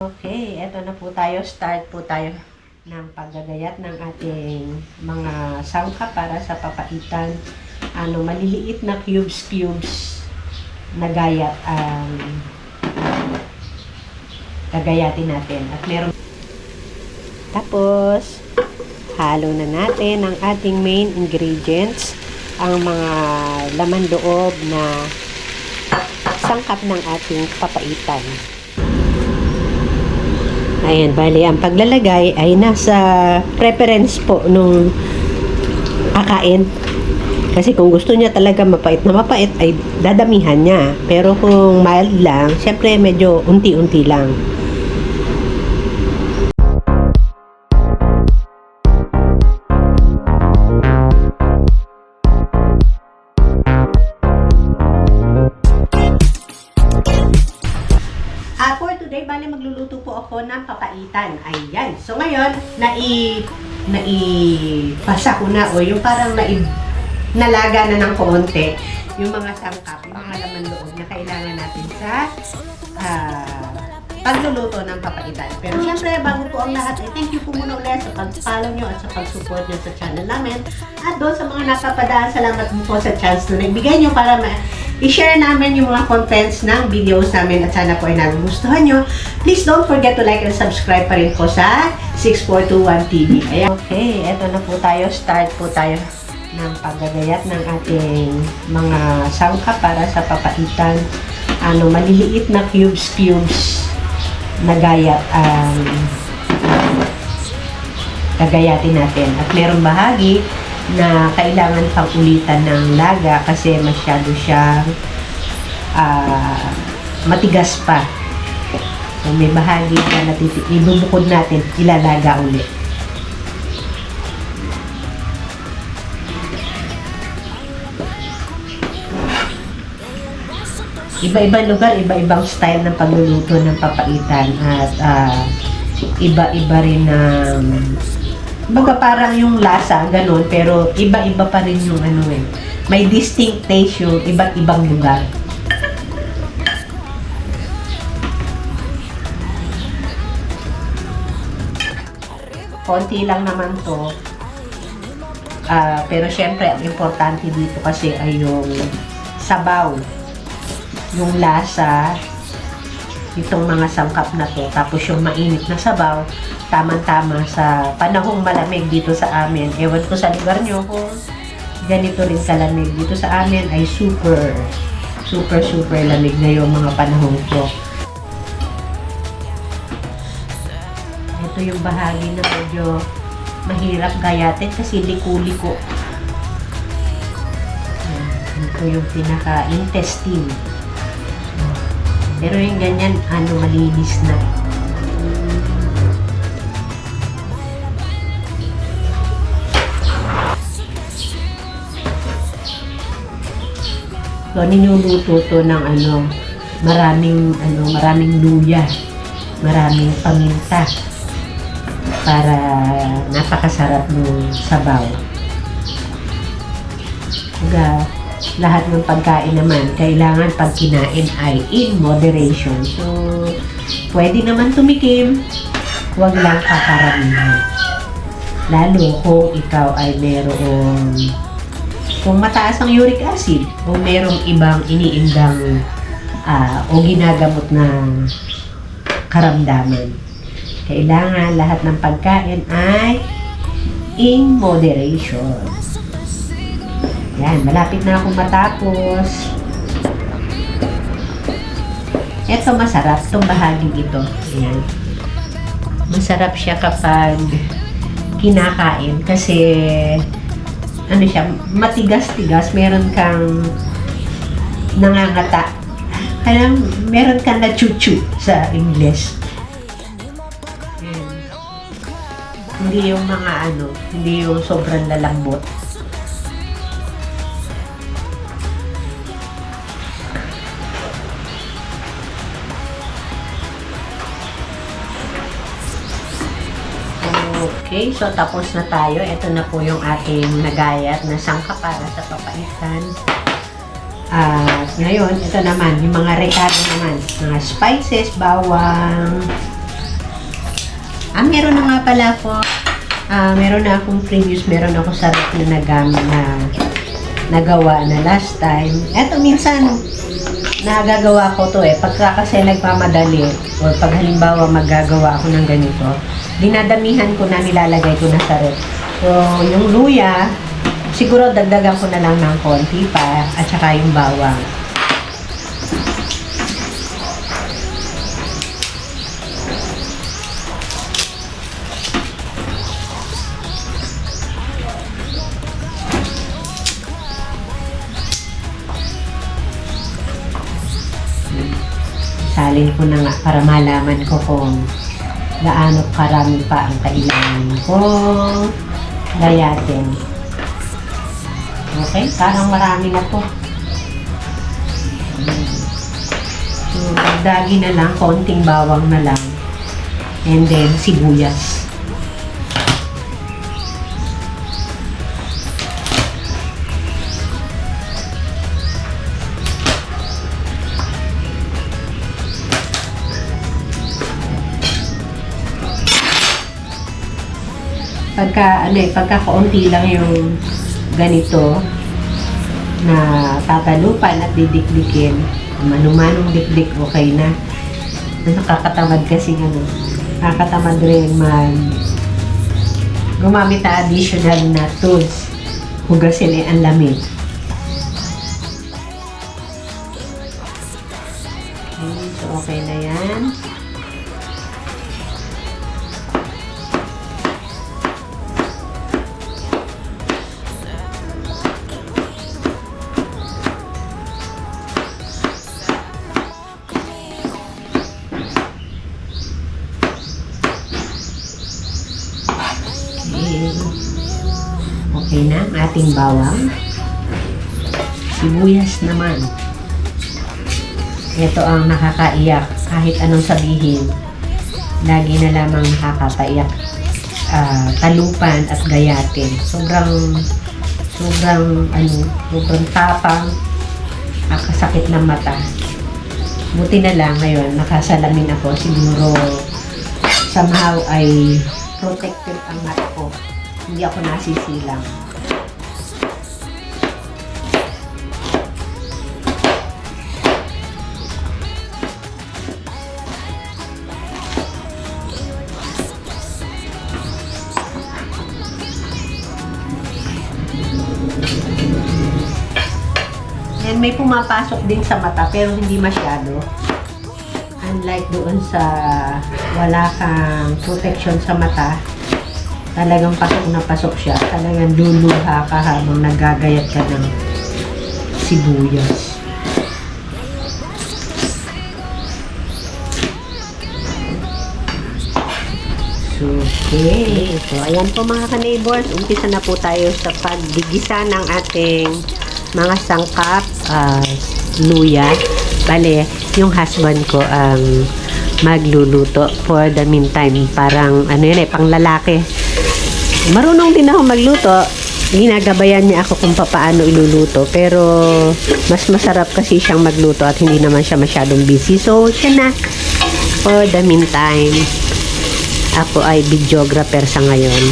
Okay, eto na po tayo. Start po tayo ng paggagayat ng ating mga sangkap para sa papaitan. Maliliit na cubes na gayat ang gagayatin natin. At meron. Tapos, halo na natin ang ating main ingredients, ang mga laman loob na sangkap ng ating papaitan. Ayan, bali, ang paglalagay ay nasa preference po nung kakain. Kasi kung gusto niya talaga mapait na mapait, ay dadamihan niya. Pero kung mild lang, syempre medyo unti-unti lang. For today, bali magluluto po ako ng papaitan. Ayan. So ngayon, naipasa ko na o yung parang nalaga na ng konti yung mga sangkap, yung mga laman loob na kailangan natin sa pagluluto ng papaitan. Pero syempre, bago po ang lahat, thank you po muna ulit sa pag-follow nyo at sa pag-support nyo sa channel namin. At doon sa mga napapadaan, salamat po sa chance na nagbigay nyo para i-share namin yung mga contents ng videos namin at sana po ay nagugustuhan nyo. Please don't forget to like and subscribe pa rin po sa 6421 TV. Ayan. Okay, eto na po tayo. Start po tayo ng paggagayat ng ating mga sangkap para sa papaitan. Maliliit na cubes na gayat ang gagayatin natin. At merong bahagi na kailangan pang ulitan ng laga kasi masyado siyang matigas pa. So, may bahagi na ibubukod natin, ilalaga ulit. Iba-ibang lugar, iba-ibang style ng pagluluto ng papaitan at iba-iba rin ng baga parang yung lasa, ganun, pero iba-iba pa rin yung may distinct taste yung iba't ibang lugar. Konti lang naman to. Pero syempre, ang importante dito kasi ay yung sabaw. Yung lasa, itong mga sangkap na to, tapos yung mainit na sabaw, tamang-tama sa panahong malamig dito sa amin. Ewan ko sa lugar nyo kung ganito rin kalamig. Dito sa amin ay super lamig na yung mga panahon ko. Ito yung bahagi na medyo mahirap gayatin kasi liko-liko. Ito yung pinaka-intestine. Pero yung ganyan, malinis na. So, ninuluto to ng maraming luya, maraming paminta para napakasarap ng sabaw. Lahat ng pagkain naman, kailangan pag kinain ay in moderation. So, pwede naman tumikim, huwag lang kakaramihan. Lalo kung ikaw ay kung mataas ang uric acid, o merong ibang iniindang o ginagamot na karamdaman. Kailangan lahat ng pagkain ay in moderation. Yan, malapit na akong matapos. Ito masarap, itong bahaging ito. Ayan. Masarap siya kapag kinakain kasi siya, matigas-tigas. Meron kang nangangata. Kaya meron kang na-chu-chu sa English. Ayan. Hindi yung hindi yung sobrang lalambot. Okay, so tapos na tayo. Ito na po yung ating nagayat na sangkap para sa papaitan. Ngayon, ito naman, yung mga rekado naman. Mga spices, bawang, meron na nga pala ako. Meron na akong previous, meron ako sa rep na nagawa na last time. Eto, minsan, nagagawa ko to pagka kasi nagmamadali o pag halimbawa maggagawa ako ng ganito, dinadamihan ko na, nilalagay ko na sa rep. So, yung luya, siguro dagdagan ko na lang ng konti pa at saka yung bawang. Salin ko na nga para malaman ko kung gaano karami pa ang kailangan kong gayatin. Okay, parang marami na to. So, dagdagi na lang, konting bawang na lang. And then, sibuyas. Pagka kaunti lang yung ganito na tatalupan at didikdikin, manumanong dikdik, okay na. Nakakatamad kasi nakakatamad rin gumamit na additional na tools. Hugasin ang lamig. Okay, so okay na yan. Okay na ang ating bawang. Sibuyas naman. Ito ang nakakaiyak. Kahit anong sabihin, lagi na lamang nakakapaiyak. Talupan at gayatin. Sobrang tapang, nakakasakit ng mata. Buti na lang ngayon, nakasalamin ako. Siguro, somehow ay protected ang mata ko. Hindi ako nasisilang. And may pumapasok din sa mata pero hindi masyado. Unlike doon sa wala kang protection sa mata, talagang pasok na pasok siya. Talagang luluha ka habang nagagayat ka ng sibuyas. Okay. So, ayan po mga ka-neighbors. Umpisa na po tayo sa pagdigisa ng ating mga sangkap, luya. Bale, yung husband ko ang magluluto for the meantime. Parang, pang lalaki. Marunong din ako magluto. Ginagabayan niya ako kung paano iluluto. Pero, mas masarap kasi siyang magluto at hindi naman siya masyadong busy. So, siya na. For the meantime, ako ay videographer sa ngayon.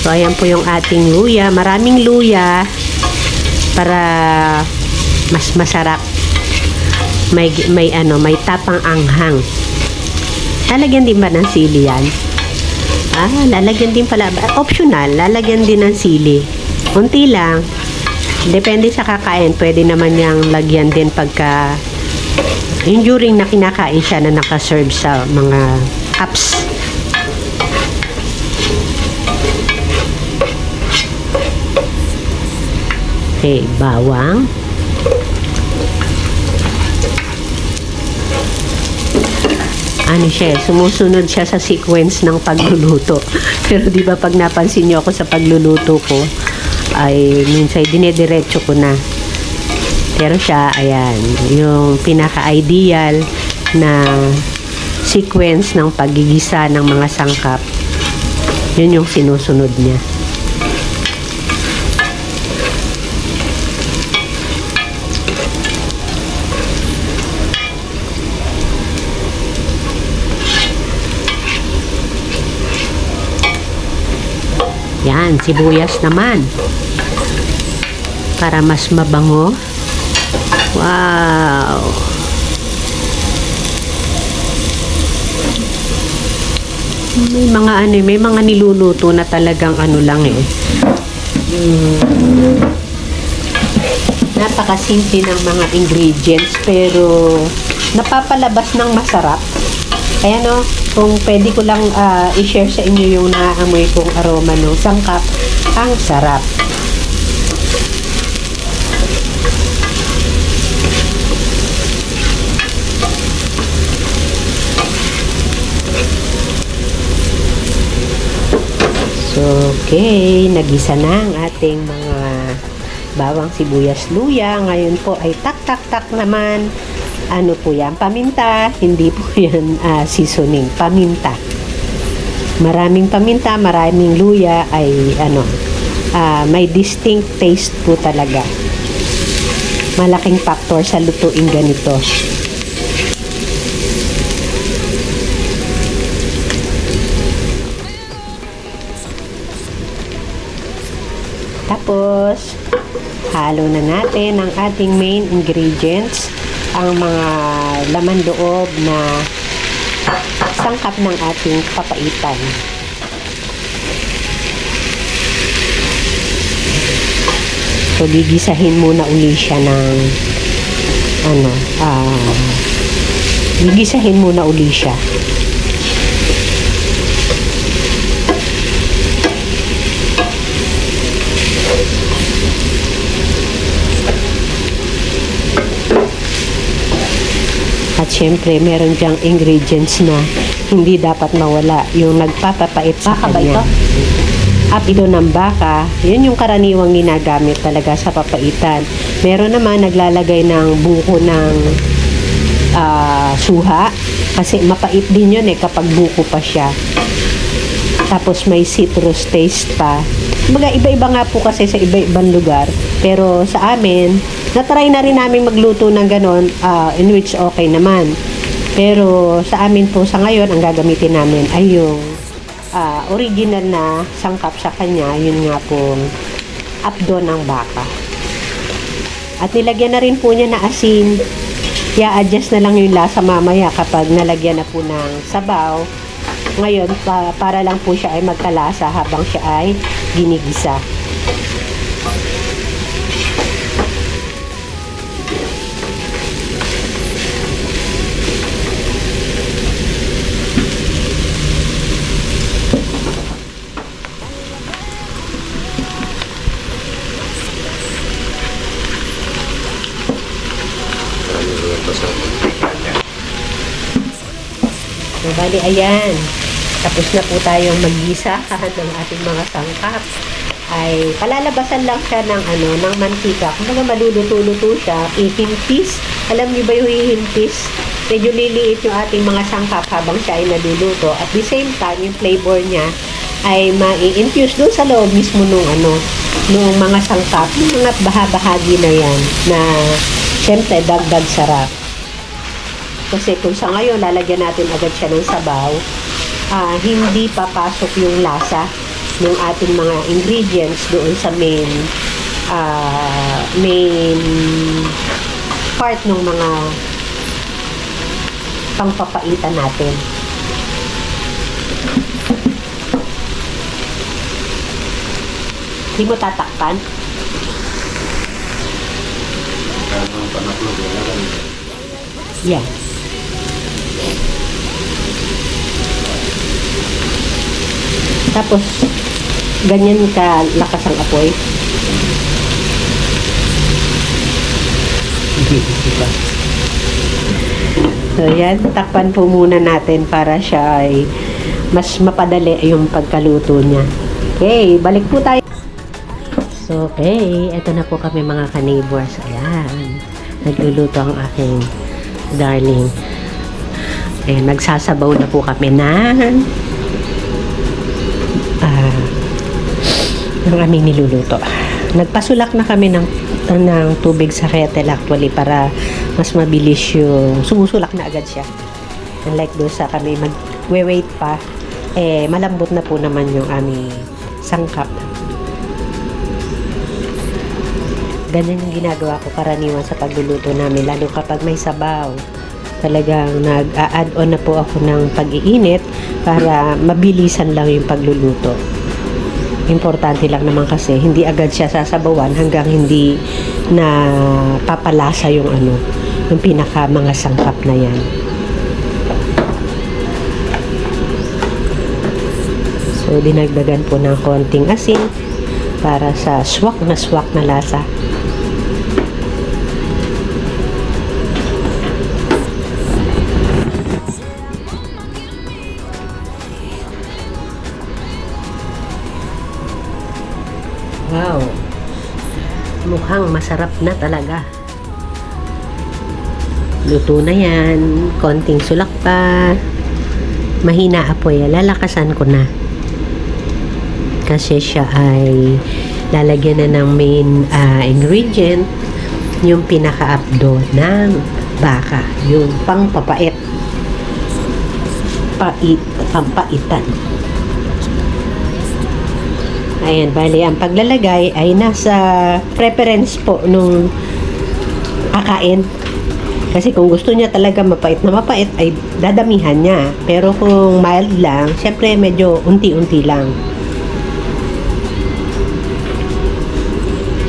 So, ayan po yung ating luya. Maraming luya para mas masarap. May tapang anghang. Lalagyan din ba ng sili yan? Lalagyan din pala. Optional, lalagyan din ng sili. Kunti lang. Depende sa kakain. Pwede naman yung lagyan din pagka yung during na kinakain siya na nakaserve sa mga cups. Okay, bawang. Sumusunod siya sa sequence ng pagluluto. Pero di ba pag napansin niyo ako sa pagluluto ko, ay minsan dinediretso ko na. Pero siya, ayan, yung pinaka-ideal na sequence ng paggigisa ng mga sangkap, yun yung sinusunod niya. Yan, sibuyas naman. Para mas mabango. Wow! May mga niluluto na talagang ano lang eh. Napakasimple ng mga ingredients pero napapalabas ng masarap. Kaya no, kung pwede ko lang i-share sa inyo yung naamoy kong aroma ng sangkap, ang sarap. So, okay, nagisa na ang ating mga bawang sibuyas luya. Ngayon po ay tak naman. Ano po yan? Paminta. Hindi po yan seasoning. Paminta. Maraming paminta, maraming luya ay may distinct taste po talaga. Malaking factor sa lutuing ganito. Tapos, halo na natin ang ating main ingredients, ang mga laman loob na sangkap ng ating papaitan. So, gigisahin muna uli siya ng gigisahin muna uli siya. At syempre, meron diyang ingredients na hindi dapat mawala. Yung nagpapapait sa kanya. Apilo ng baka, yun yung karaniwang ginagamit talaga sa papaitan. Meron naman naglalagay ng buko ng suha. Kasi mapait din yun kapag buko pa siya. Tapos may citrus taste pa. Mga iba-iba nga po kasi sa iba-ibang lugar. Pero sa amin, na-try na rin namin magluto ng ganon, in which okay naman. Pero sa amin po sa ngayon, ang gagamitin namin ay yung original na sangkap sa kanya, yun nga pong apdo ng baka. At nilagyan na rin po niya na asin. I-adjust na lang yung lasa mamaya kapag nalagyan na po ng sabaw. Ngayon, para lang po siya ay magkalasa habang siya ay ginigisa. So, bali, ayan. Tapos na po tayong mag-gisa ng ating mga sangkap. Ay, palalabasan lang siya ng ng mantika. Kung maluluto-luto siya, ihimpis. Alam niyo ba yung ihimpis? Medyo liliit yung ating mga sangkap habang siya ay naluluto. At the same time, yung flavor niya ay mai-infuse doon sa loob mismo nung mga sangkap, yung mga bahagi na yan na syempre dagdag sarap. Kasi kung sa ngayon lalagyan natin agad siya ng sabaw, hindi papasok yung lasa ng ating mga ingredients doon sa main part ng mga pangpapaitan natin. Hindi mo tatakpan? Yeah. Tapos, ganyan ka lakas ang apoy. So, yan. Takpan po muna natin para siya ay mas mapadali yung pagkaluto niya. Okay, balik po tayo. So, okay. Ito na po kami mga ka-neighbors. Ayan. Nagluluto ang aking darling. Ayan, nagsasabaw na po kami ng aming niluluto. Nagpasulak na kami ng tubig sa kettle actually para mas mabilis yung sumusulak na agad siya. Unlike doon sa kami mag-wait pa, malambot na po naman yung aming sangkap. Ganyan yung ginagawa ko karaniwan sa pagluluto namin, lalo kapag may sabaw. Talagang nag-a-add on na po ako ng pag-iinit para mabilisan lang yung pagluluto. Importante lang naman kasi hindi agad siya sasabawan hanggang hindi na papalasa yung yung pinaka mga sangkap na yan. So dinagdagan po ng konting asin para sa swak na lasa. Wow, mukhang masarap na talaga. Luto na yan. Konting sulak pa. Mahina apoy. Lalakasan ko na. Kasi siya ay lalagyan na ng main ingredient, yung pinaka-abdo ng baka. Yung pangpapait. Pampaitan. Ayan, bali, ang paglalagay ay nasa preference po nung kakain. Kasi kung gusto niya talaga mapait na mapait, ay dadamihan niya. Pero kung mild lang, syempre medyo unti-unti lang.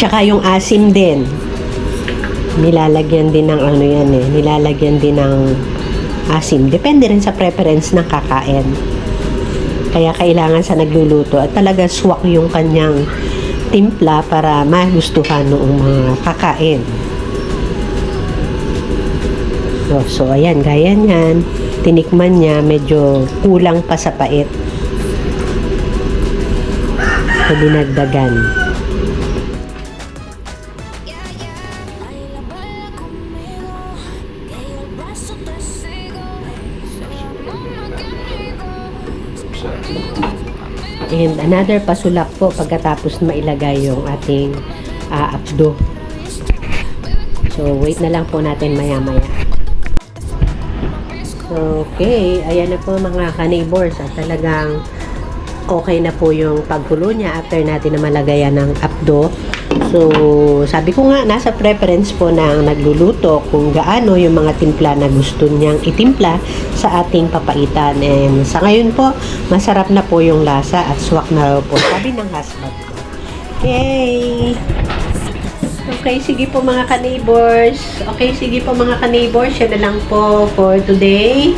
Tsaka yung asim din. Nilalagyan din ng nilalagyan din ng asim. Depende rin sa preference ng kakain. Kaya kailangan sa nagluluto at talaga swak yung kanyang timpla para magustuhan noong mga kakain. So ayan, gaya niyan. Tinikman niya, medyo kulang pa sa pait. So dinagdagan. And another pasulak po pagkatapos mailagay yung ating abdo. So wait na lang po natin maya-maya. Okay, ayan na po mga ka-neighbors at talagang okay na po yung pagkulo niya after natin na malagayan ng abdo. So, sabi ko nga, nasa preference po ng nagluluto kung gaano yung mga timpla na gusto niyang itimpla sa ating papaitan. And sa ngayon po, masarap na po yung lasa at swak na po, sabi ng husband ko. Okay. Okay, sige po mga ka-neighbors. Okay, sige po mga ka-neighbors. Yan na lang po for today.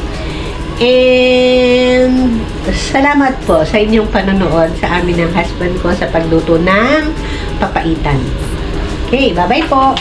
And salamat po sa inyong panonood sa amin ng husband ko sa pagluto ng papaitan. Okay, bye-bye po.